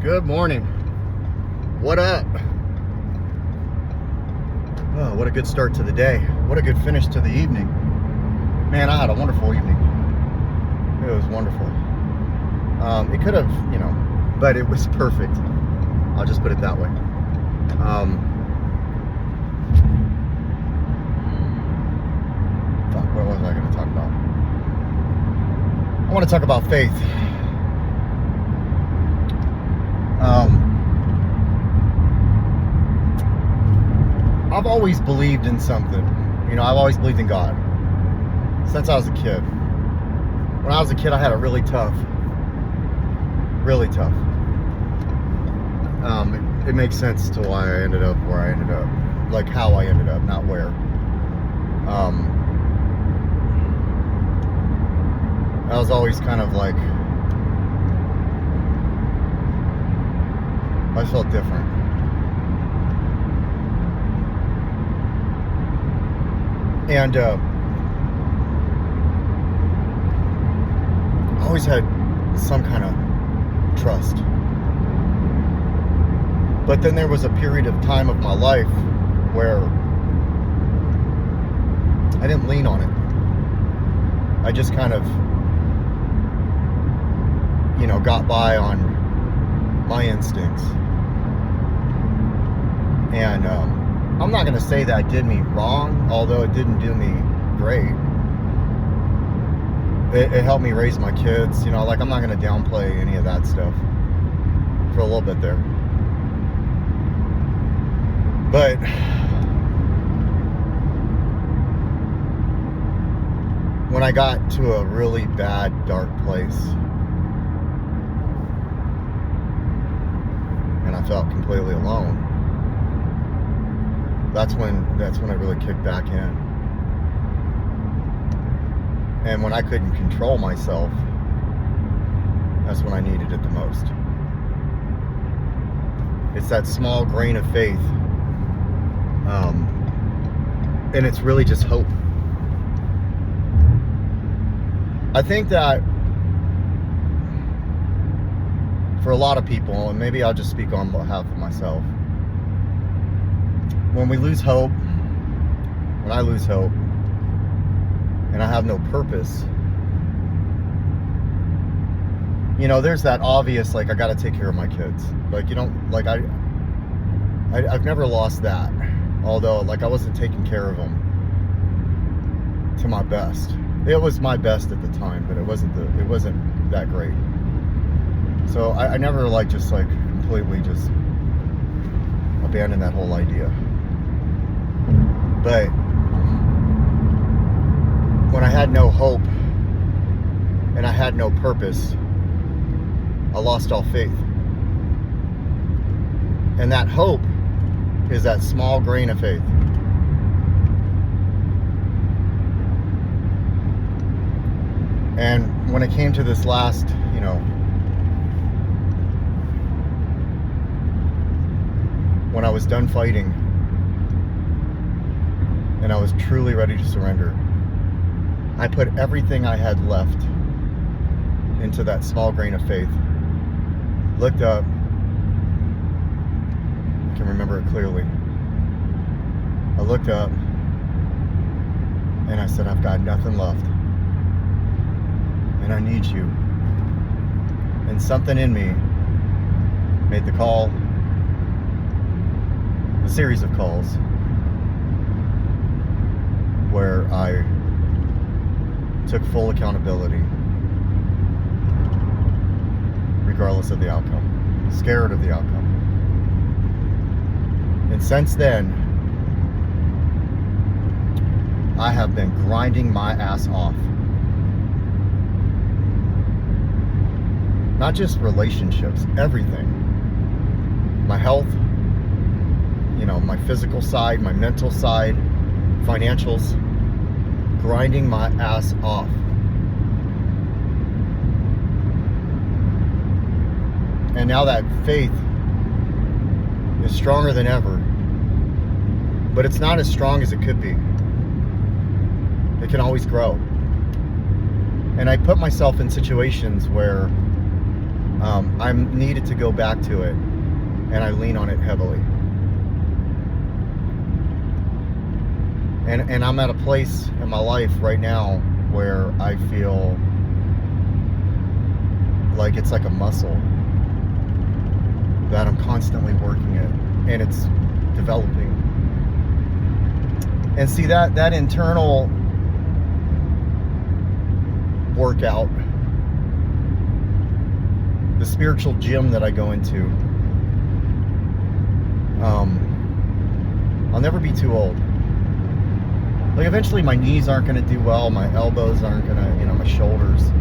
Good morning. What up? Oh, what a good start to the day. What a good finish to the evening. Man, I had a wonderful evening. It was wonderful. It could have, but it was perfect. I'll just put it that way. What was I going to talk about? I want to talk about faith. I've always believed in something. I've always believed in God since I was a kid. When I was a kid, I had it really tough. Really tough. It makes sense to why I ended up where I ended up. Like how I ended up, not where. I was always kind of like, I felt different. And I always had some kind of trust. But then there was a period of time of my life where I didn't lean on it. I just kind of, got by on my instincts. And I'm not going to say that did me wrong, although it didn't do me great. It helped me raise my kids. I'm not going to downplay any of that stuff for a little bit there. But when I got to a really bad, dark place, and I felt completely alone, that's when it really kicked back in. And when I couldn't control myself, that's when I needed it the most. It's that small grain of faith. And it's really just hope. I think that for a lot of people, and maybe I'll just speak on behalf of myself, when we lose hope, when I lose hope, and I have no purpose, there's that obvious, I gotta take care of my kids. I've never lost that. Although, I wasn't taking care of them to my best. It was my best at the time, but it wasn't that great. So I never completely just abandoned that whole idea. But when I had no hope and I had no purpose, I lost all faith. And that hope is that small grain of faith. And when it came to this last, when I was done fighting and I was truly ready to surrender, I put everything I had left into that small grain of faith. Looked up, I can remember it clearly. I looked up and I said, I've got nothing left. And I need you. And something in me made the call, a series of calls, where I took full accountability, regardless of the outcome, scared of the outcome. And since then, I have been grinding my ass off. Not just relationships, everything. My health, my physical side, my mental side, financials, grinding my ass off. And now that faith is stronger than ever, but it's not as strong as it could be. It can always grow. And I put myself in situations where I'm needed to go back to it, and I lean on it heavily. And I'm at a place in my life right now where I feel like it's like a muscle that I'm constantly working at, and it's developing. And see, that internal workout, the spiritual gym that I go into, I'll never be too old. Like, eventually my knees aren't going to do well, my elbows aren't going to, my shoulders,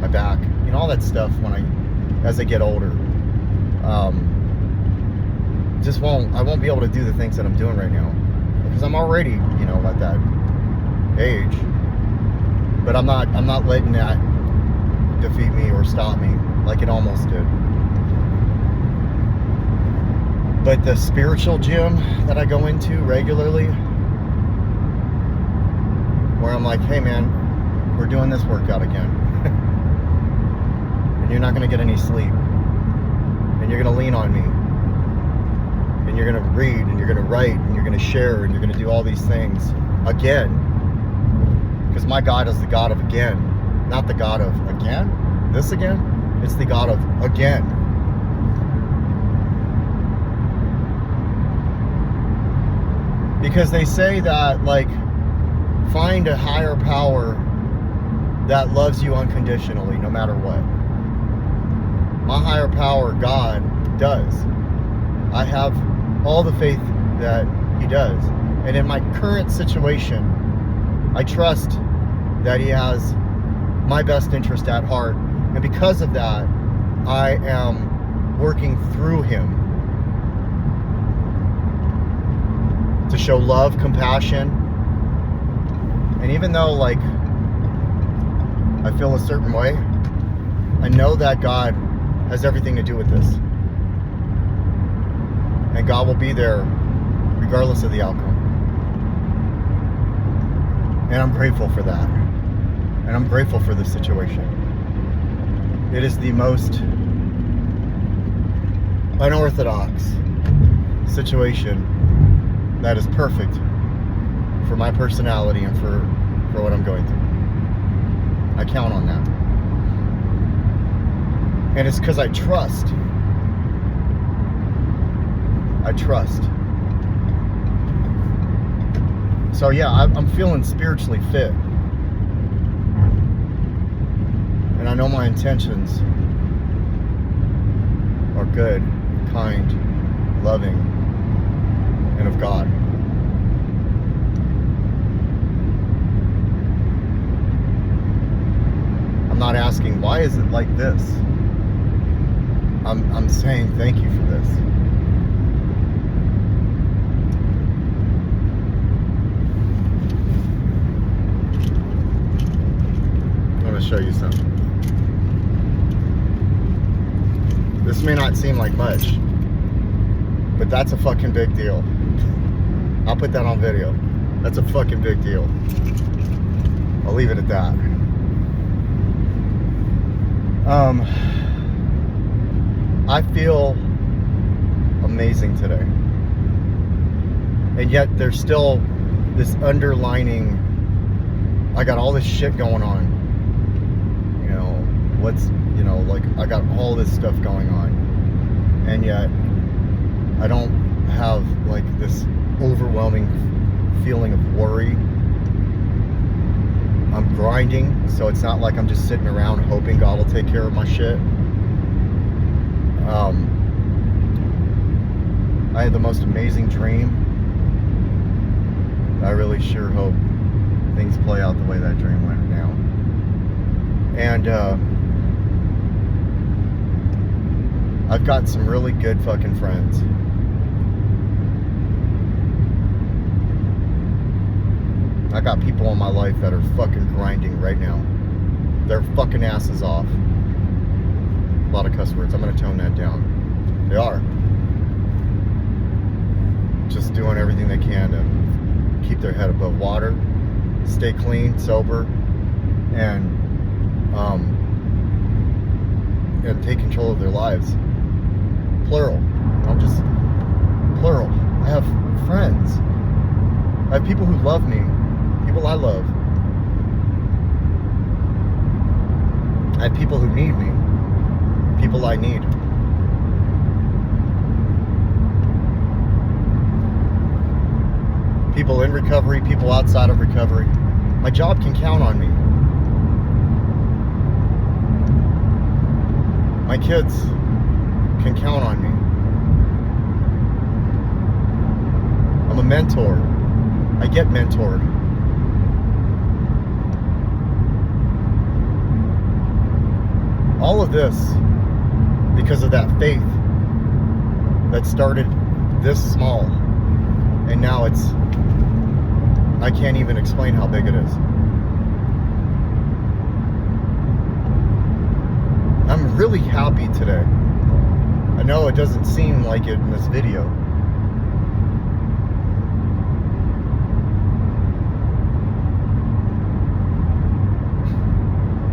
my back, all that stuff as I get older. I won't be able to do the things that I'm doing right now, because I'm already, at that age. But I'm not letting that defeat me or stop me like it almost did. But the spiritual gym that I go into regularly, where I'm like, hey man, we're doing this workout again. And you're not going to get any sleep. And you're going to lean on me. And you're going to read, and you're going to write, and you're going to share, and you're going to do all these things again. Because my God is the God of again. Not the God of again? This again? It's the God of again. Because they say that, like, find a higher power that loves you unconditionally, no matter what. My higher power, God, does. I have all the faith that He does. And in my current situation, I trust that He has my best interest at heart. And because of that, I am working through Him to show love, compassion. And even though, like, I feel a certain way, I know that God has everything to do with this. And God will be there regardless of the outcome. And I'm grateful for that. And I'm grateful for this situation. It is the most unorthodox situation that is perfect for my personality and for what I'm going through. I count on that. And it's because I trust. I trust. So yeah, I'm feeling spiritually fit. And I know my intentions are good, kind, loving, and of God. I'm not asking, why is it like this? I'm saying thank you for this. I'm going to show you something. This may not seem like much, but that's a fucking big deal. I'll put that on video. That's a fucking big deal. I'll leave it at that. I feel amazing today. And yet there's still this underlining, I got all this shit going on. Like, I got all this stuff going on. And yet I don't have, like, this overwhelming feeling of worry. I'm grinding, so it's not like I'm just sitting around hoping God will take care of my shit. I had the most amazing dream. I really sure hope things play out the way that dream went now. And I've got some really good fucking friends. I got people in my life that are fucking grinding right now. Their fucking asses off. A lot of cuss words. I'm gonna tone that down. They are. Just doing everything they can to keep their head above water, stay clean, sober, and and take control of their lives. Plural. I'm just plural. I have friends. I have people who love me, people I love. I have people who need me, people I need. People in recovery, people outside of recovery. My job can count on me. My kids can count on me. I'm a mentor. I get mentored. All of this because of that faith that started this small, and now I can't even explain how big it is. I'm really happy today. I know it doesn't seem like it in this video.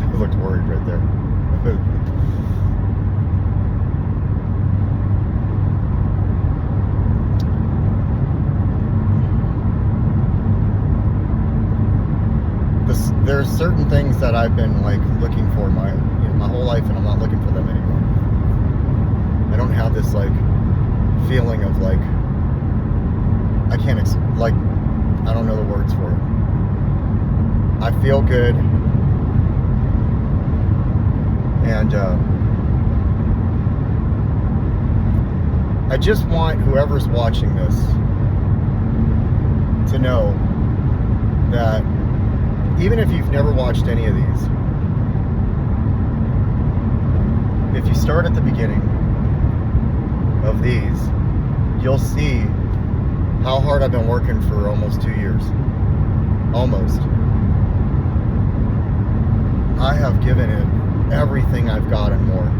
I looked worried right there. There's certain things that I've been like looking for my whole life, and I'm not looking for them anymore. I don't have this like feeling of like I don't know the words for it. I feel good, and I just want whoever's watching this to know that even if you've never watched any of these, if you start at the beginning of these, you'll see how hard I've been working for almost 2 years. Almost. I have given it everything I've got and more.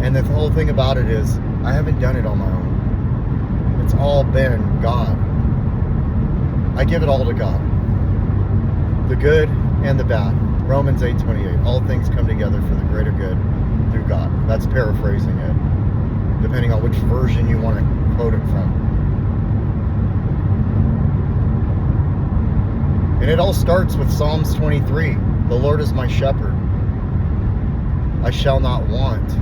And the whole thing about it is, I haven't done it on my own. It's all been God. I give it all to God. The good and the bad. Romans 8:28. All things come together for the greater good through God. That's paraphrasing it, depending on which version you want to quote it from. And it all starts with Psalms 23. The Lord is my shepherd. I shall not want.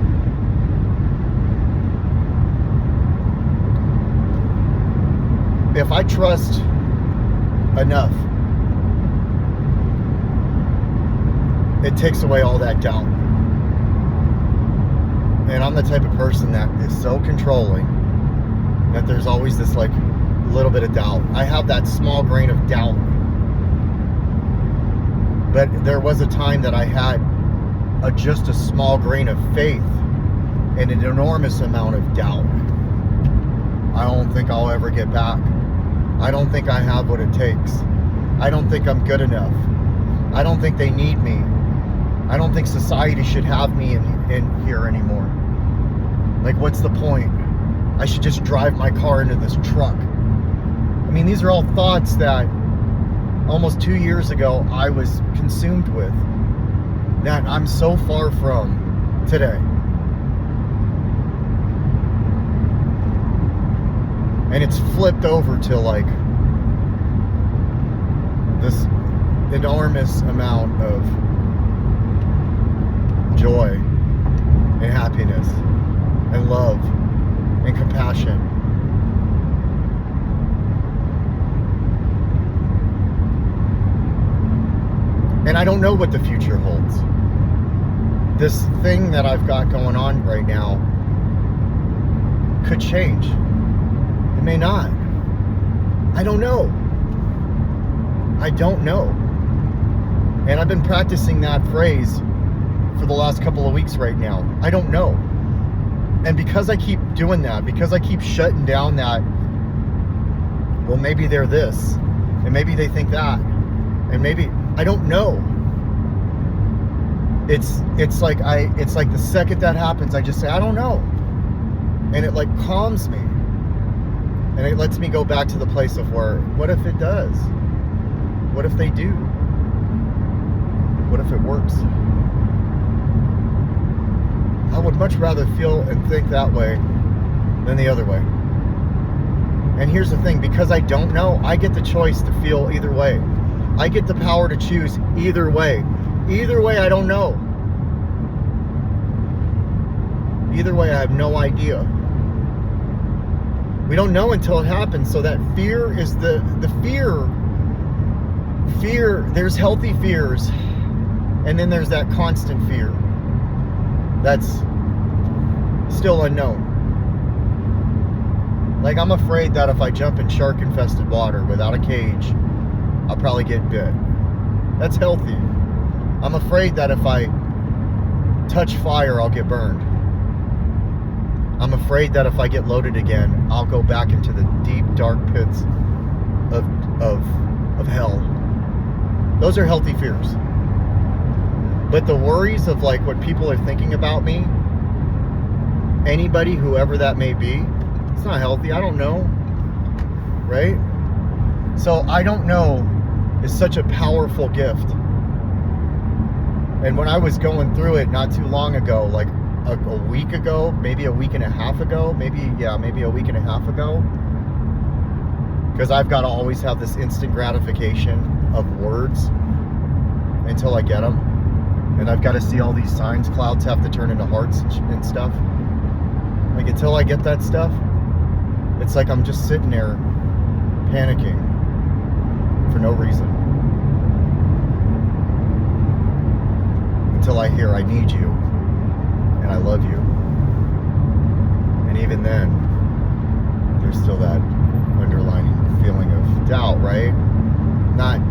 If I trust enough, it takes away all that doubt. And I'm the type of person that is so controlling that there's always this like little bit of doubt. I have that small grain of doubt. But there was a time that I had just a small grain of faith and an enormous amount of doubt. I don't think I'll ever get back. I don't think I have what it takes. I don't think I'm good enough. I don't think they need me. I don't think society should have me in here anymore. Like, what's the point? I should just drive my car into this truck. I mean, these are all thoughts that almost 2 years ago I was consumed with, that I'm so far from today. And it's flipped over to like this enormous amount of joy and happiness and love and compassion. And I don't know what the future holds. This thing that I've got going on right now could change. It may not. I don't know. I don't know. And I've been practicing that phrase for the last couple of weeks right now. I don't know. And because I keep doing that, because I keep shutting down that, well, maybe they're this, and maybe they think that, and maybe, I don't know. It's like the second that happens, I just say, I don't know. And it like calms me. And it lets me go back to the place of where, what if it does? What if they do? What if it works? I would much rather feel and think that way than the other way. And here's the thing, because I don't know, I get the choice to feel either way. I get the power to choose either way. Either way, I don't know. Either way, I have no idea. We don't know until it happens. So that fear is the fear. Fear, there's healthy fears. And then there's that constant fear. That's still unknown. Like, I'm afraid that if I jump in shark-infested water without a cage, I'll probably get bit. That's healthy. I'm afraid that if I touch fire, I'll get burned. I'm afraid that if I get loaded again, I'll go back into the deep, dark pits of hell. Those are healthy fears. But the worries of like what people are thinking about me, anybody, whoever that may be, it's not healthy. I don't know. Right? So I don't know is such a powerful gift. And when I was going through it not too long ago, like a week ago, maybe a week and a half ago, maybe a week and a half ago, because I've got to always have this instant gratification of words until I get them. And I've got to see all these signs. Clouds have to turn into hearts and stuff. Like, until I get that stuff, it's like I'm just sitting there panicking for no reason. Until I hear, I need you, and I love you. And even then, there's still that underlying feeling of doubt, right? Not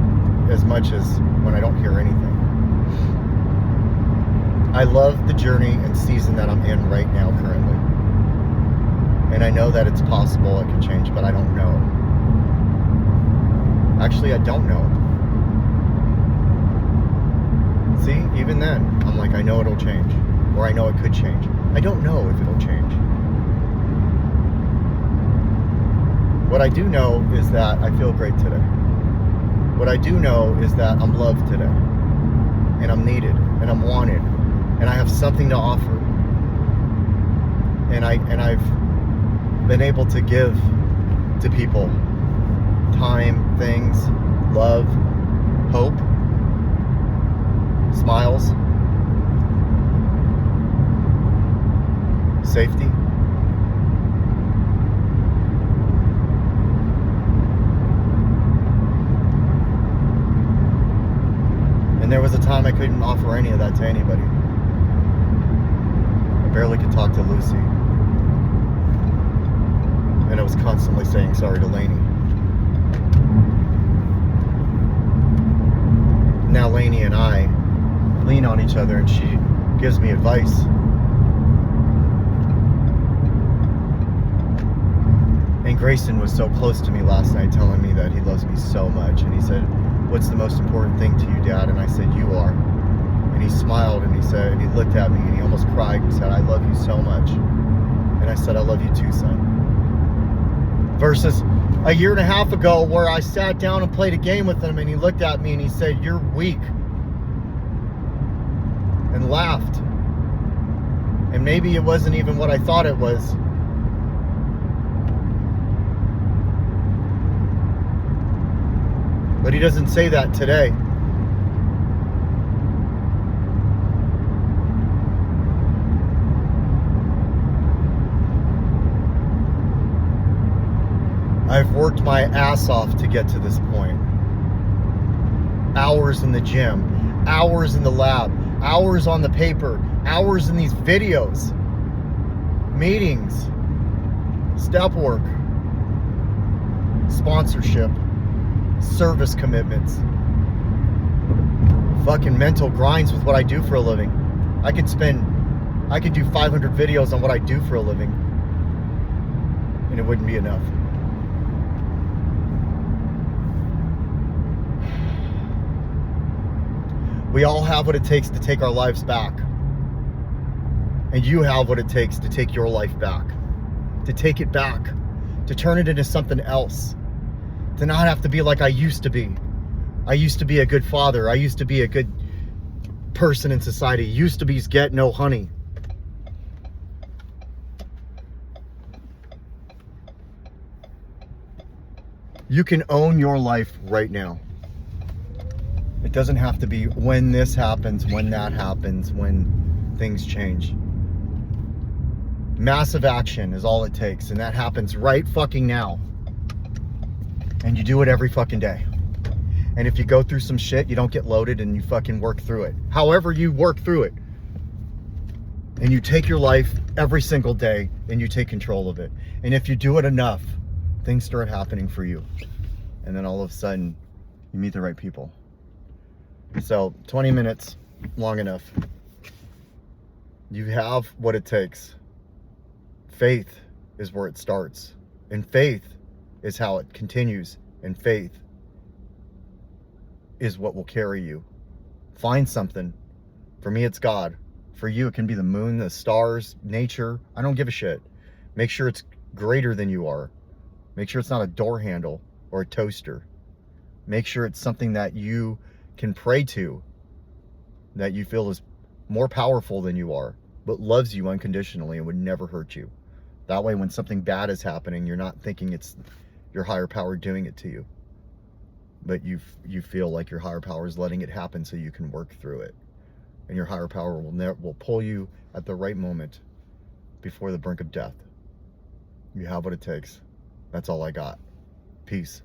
as much as when I don't hear anything. I love the journey and season that I'm in right now currently. And I know that it's possible it could change, but I don't know. Actually, I don't know. See, even then, I'm like, I know it'll change. Or I know it could change. I don't know if it'll change. What I do know is that I feel great today. What I do know is that I'm loved today. And I'm needed. And I'm wanted. And I have something to offer. And I've been able to give to people time, things, love, hope, smiles, safety. And there was a time I couldn't offer any of that to anybody. I barely could talk to Lucy. And I was constantly saying sorry to Lainey. Now Lainey and I lean on each other and she gives me advice. And Grayson was so close to me last night telling me that he loves me so much. And he said, "What's the most important thing to you, Dad?" And I said, "You are." And he smiled and he said, and he looked at me and he almost cried and said, "I love you so much." And I said, "I love you too, son." Versus a year and a half ago where I sat down and played a game with him and he looked at me and he said, "You're weak," and laughed. And maybe it wasn't even what I thought it was. But he doesn't say that today. I've worked my ass off to get to this point. Hours in the gym, hours in the lab, hours on the paper, hours in these videos, meetings, step work, sponsorship, service commitments, fucking mental grinds with what I do for a living. I could do 500 videos on what I do for a living, and it wouldn't be enough. We all have what it takes to take our lives back. And you have what it takes to take your life back. To take it back. To turn it into something else. To not have to be like I used to be. I used to be a good father. I used to be a good person in society. Used to be get no honey. You can own your life right now. It doesn't have to be when this happens, when that happens, when things change. Massive action is all it takes, and that happens right fucking now. And you do it every fucking day. And if you go through some shit, you don't get loaded and you fucking work through it. However you work through it. And you take your life every single day and you take control of it. And if you do it enough, things start happening for you. And then all of a sudden, you meet the right people. So 20 minutes, long enough. You have what it takes. Faith is where it starts. And faith is how it continues. And faith is what will carry you. Find something. For me, it's God. For you, it can be the moon, the stars, nature. I don't give a shit. Make sure it's greater than you are. Make sure it's not a door handle or a toaster. Make sure it's something that you can pray to, that you feel is more powerful than you are, but loves you unconditionally and would never hurt you. That way, when something bad is happening, you're not thinking it's your higher power doing it to you, but you feel like your higher power is letting it happen so you can work through it. And your higher power will pull you at the right moment before the brink of death. You have what it takes. That's all I got. Peace.